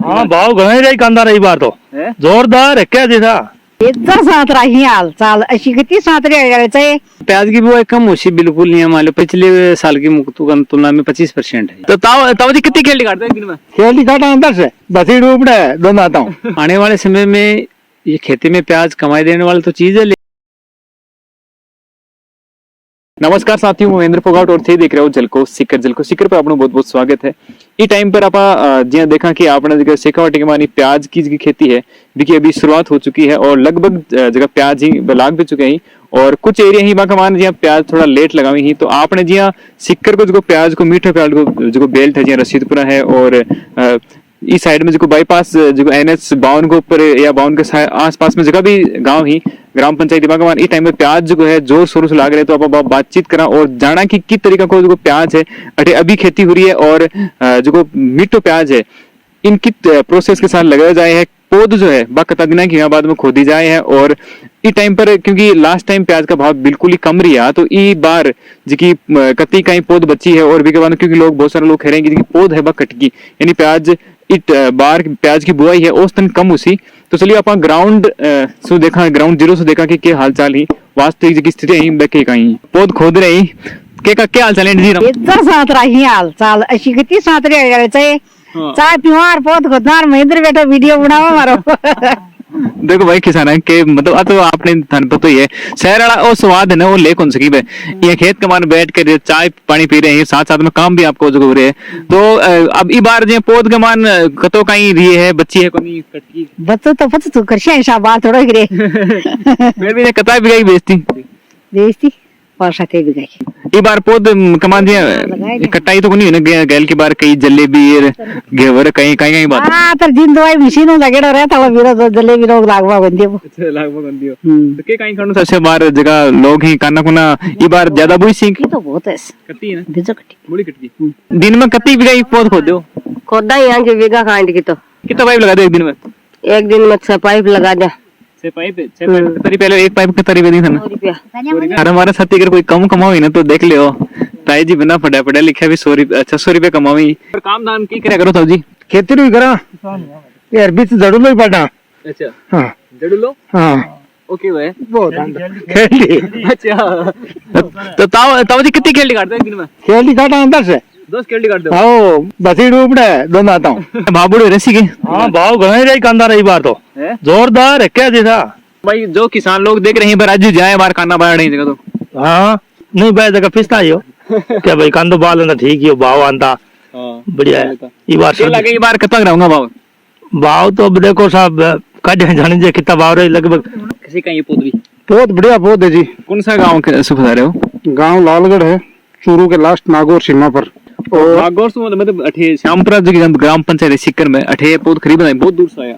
हाँ भाव घणे रही कांदा रही बार तो जोरदार है क्या जैसा इतना साथ रही हाल चाल अशी किती साथ रही प्याज की बुआई कम होशी बिल्कुल नहीं है हमारे पिछले साल की तुलना में 25% है। तो ताऊ जी कितनी खेल काटते हैं दिन में? खेल काटा अंदर से बसी डूबड़ा है दोनों आता हूँ। आने वाले समय में ये खेती में प्याज कमाई देने वाली तो चीज है। नमस्कार साथियों, महेंद्र फोगाट और थे देख रहे हो जलको सिकर पर आपनो बहुत बहुत स्वागत है। ई टाइम पर आप जिया देखा कि आपने जगह शेखावटी के मानी प्याज की खेती है देखिए अभी शुरुआत हो चुकी है और लगभग जगह प्याज ही लाग भी चुके हैं और कुछ एरिया ही बाका मान जिया प्याज थोड़ा लेट लगावी ही। तो आपने जिया सिक्कर को जो प्याज को मीठे प्याज को जो बेल्ट है जिया रसीदपुरा है और इस साइड में जो बाईपास जो NH 52 के ऊपर या 52 के आसपास में जगह भी गांव ही ग्राम पंचायत बागवान इस टाइम में प्याज जो है जोर शोर से लाग रहे। तो आप बातचीत करा और जाना कि किस तरीका को जो प्याज है अटे अभी खेती हो रही है और जो मीठो प्याज है इनकी प्रोसेस के साथ लगाया जाए है। पौध जो है बाकता दिना की बाद में खोदी जाए है और इस टाइम पर क्योंकि लास्ट टाइम प्याज का भाव बिल्कुल ही कम रहा तो ई बार जी कती कहीं पौध बची है और भी के बाद क्योंकि लोग बहुत सारे लोग कह रहे हैं कि पौध है कटकी यानी प्याज इट बार प्याज की बुआई है उस तन कम उसी। तो चलिए आप ग्राउंड से देखा ग्राउंड जीरो से देखा कि क्या हालचाल ही वास्तविक की स्थिति ही बेके कहीं पौध खोद रहे ही क्या हालचाल है जी? इतना साथ रही हाल चाल अशी किती साथ रही चाय पीवार पौध खोदनार महेंद्र बेटा वीडियो बनावा मारो। देखो भाई किसान है के मतलब तो आपने धन पता ही है शहर वाला वो स्वाद है ना वो ले कौन सकी ये खेत के मान बैठ कर चाय पानी पी रहे हैं साथ साथ में काम भी आपको जो हो रहे हैं। तो अब ई बार जो पौध के मान कतो कहीं रही है बच्ची है कोनी कटकी बच्चों तो पता तू करशा हिसाब बात थोड़ा गिरे फिर भी कताई भी गई बेचती और साथे भी गई ई बार पौध कमान दिया कटाई तो नहीं ना गैल की बार कई जलेबी घेवर कहीं कहीं कहीं बात हां तर दिन दवाई मशीन लगेड़ा रहता वाला विरोध जलेबी रोग लागवा बंदियो अच्छा लागवा बंदियो तो के कहीं खणु सबसे बार जगह लोग ही काना कुना ई बार ज्यादा बुई सिंह तो बहुत है कट्टी है ना बिजो कट्टी बड़ी कट्टी दिन में कत्ती भी गई पौध खोद दो खोदा यहां के बीघा कांड की तो कितना पाइप लगा दे एक दिन में 6 पाइप लगा दे पाइप तरी पहले एक पाइप का तरी दी था ना अरे हमारे साथ अगर कोई कम कमाओ ना तो देख लियो ताई जी बिना पढ़ा लिखा भी 600 रुपए कमावी पर काम दान की करे करो ताऊ जी खेती नहीं करा यार बीच जड़ू लो ही पड़ा। अच्छा हाँ जड़ू लो हाँ ओके भाई बहुत खेली अच्छा तो ताऊ जी कितनी खेली काटते हैं दिन में? खेली काटा अंदर से 2 खेली काटते हो? आओ बसी डूबड़ा है दोनों आता हूँ। बाबू रसी के हाँ भाव घणे रही कांदा रही बार तो जोरदार है क्या जैसा भाई जो किसान लोग देख रहे हैं पर आज जाए बार खाना बाहर नहीं जगह तो हाँ नहीं भाई जगह पिसता ही हो क्या भाई कांदो बाल ना ठीक ही हो भाव आंदा बढ़िया है ये बार लगे ये बार कितना रहूंगा भाव भाव तो अब देखो साहब कट जाने जे कितना भाव रही लगभग किसी का ये पौध भी बहुत बढ़िया पौध है जी। कौन सा गाँव से बता रहे हो? गाँव लालगढ़ है चूरू के लास्ट नागौर सीमा पर और नागौर से मतलब अठे श्यामपुरा जो ग्राम पंचायत सिक्कर में अठे पौध खरीद बनाई बहुत दूर से आया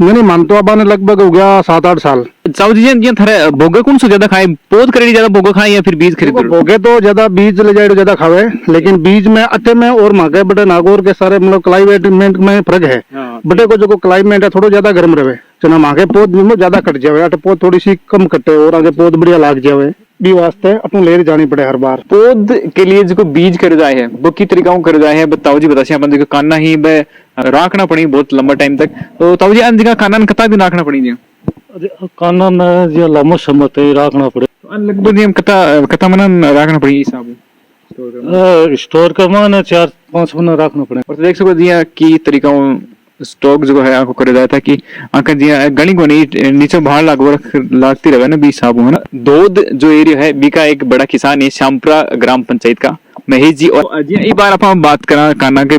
मैंने मानतो अबा ने लगभग हो गया 7-8 साल। साउथ जी थारे भोगे कौन सा ज्यादा खाए पौध खरीदी ज्यादा भोगे खाए या फिर बीज खरीद? भोगे तो ज्यादा बीज ले जाए तो ज्यादा खावे लेकिन बीज में अटे में और महंगे बटे नागौर के सारे मतलब क्लाइमेट में फर्क है। बटे को जो क्लाइमेट है थोड़ा ज्यादा गर्म रहे जना महंगे पौध में ज्यादा कट जावे अटे पौध थोड़ी सी कम कटे और आगे पौध बढ़िया लाग जावे भी वास्ते अपने ले जानी पड़े हर बार। पौध के लिए जो बीज कर जाए है वो की तरीका कर जाए है बताओ जी बताइए अपन जो काना ही राखना पड़ी बहुत लंबा टाइम तक तो ताऊ जी अंज का कानन कता भी राखना पड़ी जी कानन जो लंबा समय तक राखना पड़े लगभग हम कता मन राखना पड़ी हिसाब स्टोर का मान 4-5 महीना रखना पड़े और देख सको जी की तरीका स्टॉक जो है आपको करे जाता कि आंका जी गणी को नहीं नीचे बाहर लागती रहे ना बी हिसाब है ना। दूध जो एरिया है बी का एक बड़ा किसान है श्यामपुरा ग्राम पंचायत का महेश जी। और जी एक बार आप बात करा काना के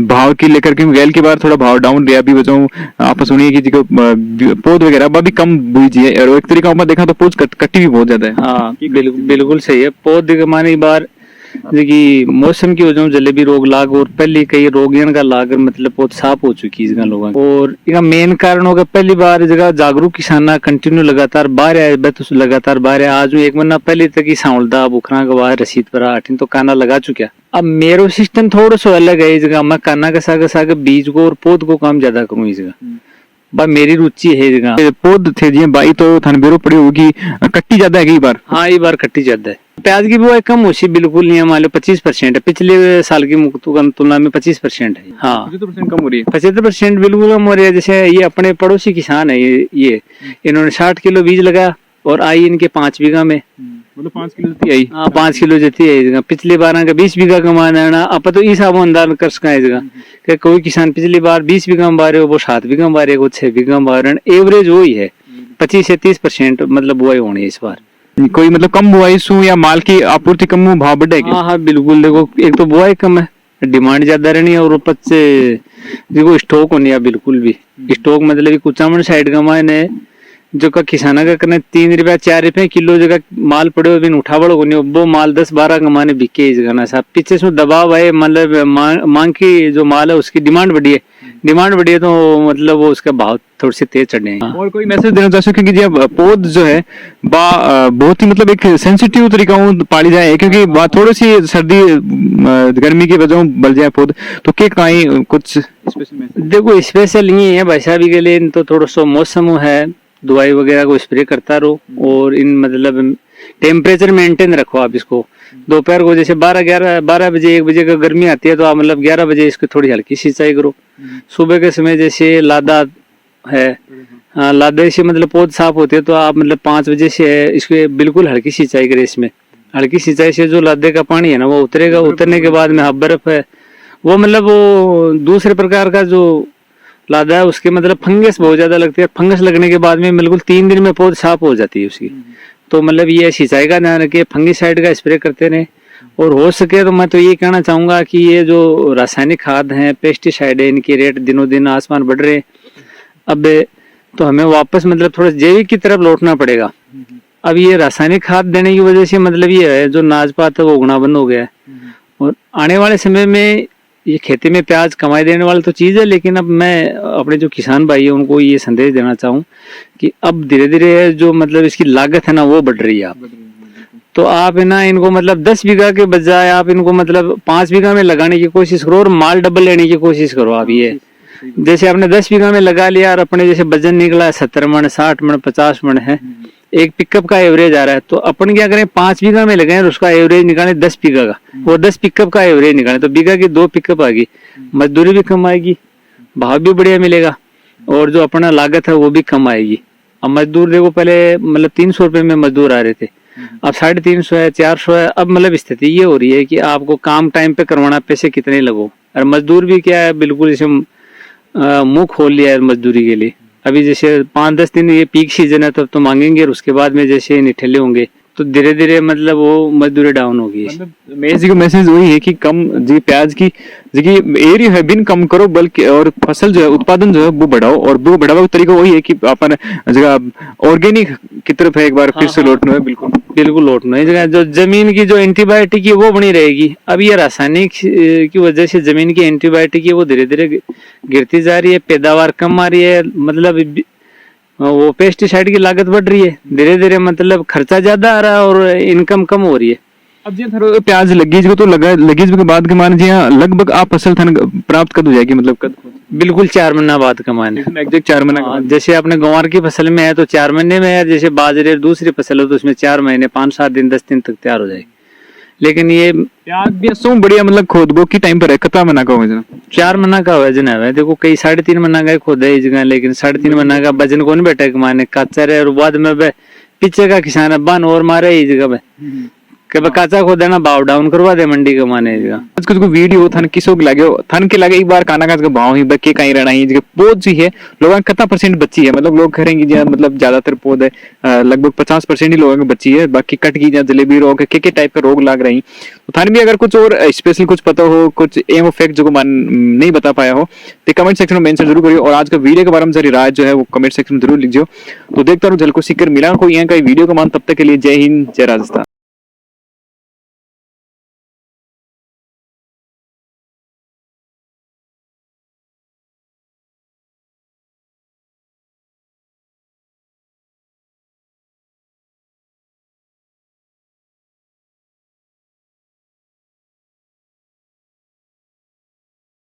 भाव की लेकर के गैल की बार थोड़ा भाव डाउन रहा भी बचाऊ आप सुनिए कि जो पौध वगैरह भी कम बुई जी और एक तरीका में देखा तो पौध कट्टी भी बहुत ज्यादा है। हाँ बिल्कुल सही है पौध के माने बार देखिए मौसम की वजह से जलेबी रोग लाग और पहले कई रोगियन का लाग मतलब बहुत साफ हो चुकी है लोगों और इसका मेन कारण होगा पहली बार जगह जागरूक किसान कंटिन्यू लगातार बाहर आए तो लगातार बाहर आज एक महीना पहले तक ही सांवलदा बुखरा का बाहर रसीद पर 8 तो काना लगा चुका। अब मेरो सिस्टम थोड़ा सा अलग है जगह मैं काना का साग बीज को और पौध को काम ज्यादा करूँ इस जगह बा मेरी रुचि है जगह पौध थे जी बाई तो थाने बेरो पड़ी होगी कट्टी ज्यादा है कई बार। हाँ ये बार कट्टी ज्यादा है। प्याज की बुआई कम होशी बिल्कुल नहीं है, मान लो 25% है, पिछले साल की तुलना में 25% है। हाँ 25% कम हो रही है। 75% बिल्कुल कम हो रही है। जैसे ये अपने पड़ोसी किसान है, ये इन्होंने 60 किलो बीज लगाया और आई इनके 5 बीघा में, मतलब 5 किलो जती आई। हाँ 5 किलो जती है। पिछली बार का 20 बीघा कमाना है ना, आप तो इस हिसाब अंदाज कर सका है कि कोई किसान पिछली बार 20 बीघा में बारे वो 7 बीघा में बारे, वो 6 बीघा में बारे, एवरेज वही है 25 से 30% मतलब बुआई होनी है इस बार। कोई मतलब कम बुआई सु या माल की आपूर्ति कम हो, भाव बढ़े? हाँ हाँ बिल्कुल। देखो एक तो बुआई कम है, डिमांड ज्यादा रहनी है, और ऊपर से देखो स्टॉक होनी है बिल्कुल भी। स्टॉक मतलब कुचामन साइड का मायने जो का किसाना का करने 3 रुपया 4 रुपये किलो जगह माल पड़े हो बिन उठावड़ को नहीं, वो माल 10-12 कमाने बिके इस गाना साहब। पीछे से दबाव है, मतलब मांग की जो माल है उसकी डिमांड बढ़ी है, डिमांड बढ़ी है तो मतलब वो उसका भाव थोड़ी सी तेज चढ़े हैं। और कोई मैसेज देना चाहते क्योंकि जी पौध जो है बहुत ही मतलब एक सेंसिटिव तरीका पाली जाए, क्योंकि थोड़ी सी सर्दी गर्मी की वजह बढ़ जाए पौध तो के काई कुछ स्पेशल मैसेज? देखो स्पेशल नहीं है भाई साहब के लिए, तो थोड़ा सा मौसम है, दवाई वगैरह को स्प्रे करता रहो, और इन मतलब टेम्परेचर मेंटेन रखो आप इसको। दोपहर को जैसे 12 बजे 1 बजे का गर्मी आती है तो आप मतलब 11 बजे इसको थोड़ी हल्की सिंचाई करो। सुबह के समय जैसे लादा है, हाँ लादा से मतलब पौध साफ होते हैं तो आप मतलब 5 बजे से इसको बिल्कुल हल्की सिंचाई करें। इसमें हल्की सिंचाई से जो लादे का पानी है ना वो उतरेगा, उतरने के बाद में बर्फ है वो मतलब वो दूसरे प्रकार का जो लादा है उसके मतलब फंगस बहुत ज्यादा लगती है। फंगस लगने के बाद में बिल्कुल 3 दिन में पौध साफ हो जाती है उसकी। तो मतलब ये सिंचाई का ध्यान रखिए, फंगिसाइड का स्प्रे करते रहे, और हो सके तो मैं तो ये कहना चाहूंगा कि ये जो रासायनिक खाद हैं, पेस्टिसाइड है, इनके रेट दिनों दिन आसमान बढ़ रहे हैं। अब तो हमें वापस मतलब थोड़ा जैविक की तरफ लौटना पड़ेगा। अब ये रासायनिक खाद देने की वजह से मतलब ये है जो नाज पात है वो उगना बंद हो गया है, और आने वाले समय में ये खेती में प्याज कमाई देने वाली तो चीज है, लेकिन अब मैं अपने जो किसान भाई है उनको ये संदेश देना चाहूँ कि अब धीरे धीरे जो मतलब इसकी लागत है ना वो बढ़ रही है। आप तो आप है ना इनको मतलब 10 बीघा के बजाय आप इनको मतलब 5 बीघा में लगाने की कोशिश करो, और माल डबल लेने की कोशिश करो। आप ये जैसे आपने 10 बीघा में लगा लिया और अपने जैसे वजन निकला है 70 मन 60 मन 50 मन है, एक पिकअप का एवरेज आ रहा है, तो अपन क्या करें 5 बीघा में लगाए और उसका एवरेज निकालें 10 बीघा का, वो 10 पिकअप का एवरेज निकालें तो बीघा की 2 पिकअप आ गई, मजदूरी भी कम आएगी, भाव भी बढ़िया मिलेगा, और जो अपना लागत है वो भी कम आएगी। अब मजदूर देखो पहले मतलब 300 रुपए में मजदूर आ रहे थे, अब 350 है 400 है। अब मतलब स्थिति ये हो रही है कि आपको काम टाइम पे करवाना, पैसे कितने लगो, और मजदूर भी क्या है बिल्कुल इसे मुंह खोल लिया है मजदूरी के लिए। अभी जैसे 5-10 दिन ये पीक सीजन है तब तो मांगेंगे, और उसके बाद में जैसे निठल्ले होंगे तो धीरे धीरे मतलब वो मजदूरी डाउन होगी। मतलब मेरे जी का मैसेज वही है कि कम जी प्याज की जी एरिया है बिन कम करो, बल्कि और फसल जो है उत्पादन जो है वो बढ़ाओ, और वो बढ़ावा का तरीका वही है कि अपन जगह ऑर्गेनिक की तरफ है एक बार फिर से लौटना है। बिल्कुल बिल्कुल लौटना है जगह, जो जमीन की जो एंटीबायोटिक है वो बनी रहेगी। अब ये रासायनिक की वजह से जमीन की एंटीबायोटिक है वो धीरे धीरे गिरती जा रही है, पैदावार कम आ रही है, मतलब वो पेस्टिसाइड की लागत बढ़ रही है धीरे धीरे, मतलब खर्चा ज्यादा आ रहा है और इनकम कम हो रही है। अब जी थारो प्याज लगीज को तो लगीज के बाद के मान जी लगभग आप फसल थन प्राप्त कद हो जाएगी, मतलब कद बिल्कुल 4 महीना बाद कमाने, एग्जैक्ट 4 महीना। जैसे आपने गंवार की फसल में है तो 4 महीने में है, जैसे बाजरे दूसरी फसल हो तो उसमें 4 महीने 5-7 दिन 10 दिन तक तैयार हो जाएगी। लेकिन ये प्याज भी सो बढ़िया मतलब खोद गो की टाइम पर है कता महीना का वजन 4 महीना का वजन है। देखो कई 3.5 महीना का खोदा है इस जगह, लेकिन 3.5 महीना का वजन कौन बैठा है माने कच्चा रहे, और बाद में पीछे का किसान बन और मारे इस जगह पे काचा खोदा ना भाव डाउन करवा दे मंडी का माने आज कुछ वीडियो थन किसो लागे थन के लागे एक बार काना का भाव ही बके कहीं रहना ही पौध जी है लोगों कितना % बची है, मतलब लोग करेंगे जी मतलब ज्यादातर पौध है लगभग 50% ही लोगों की बची है, बाकी कट की या जलेबी रोग के टाइप का रोग लाग रही। तो थान भी अगर कुछ और स्पेशल कुछ पता हो, कुछ एम फैक्ट जो नहीं बता पाया हो तो कमेंट सेक्शन में मेंशन जरूर करिए, और आज का वीडियो के बारे में सारी राय जो है वो कमेंट सेक्शन में जरूर लिखियो। तो देखता रहूं झलको सीकर मिला कोई यहाँ का वीडियो का मान, तब तक के लिए जय हिंद जय राजस्थान।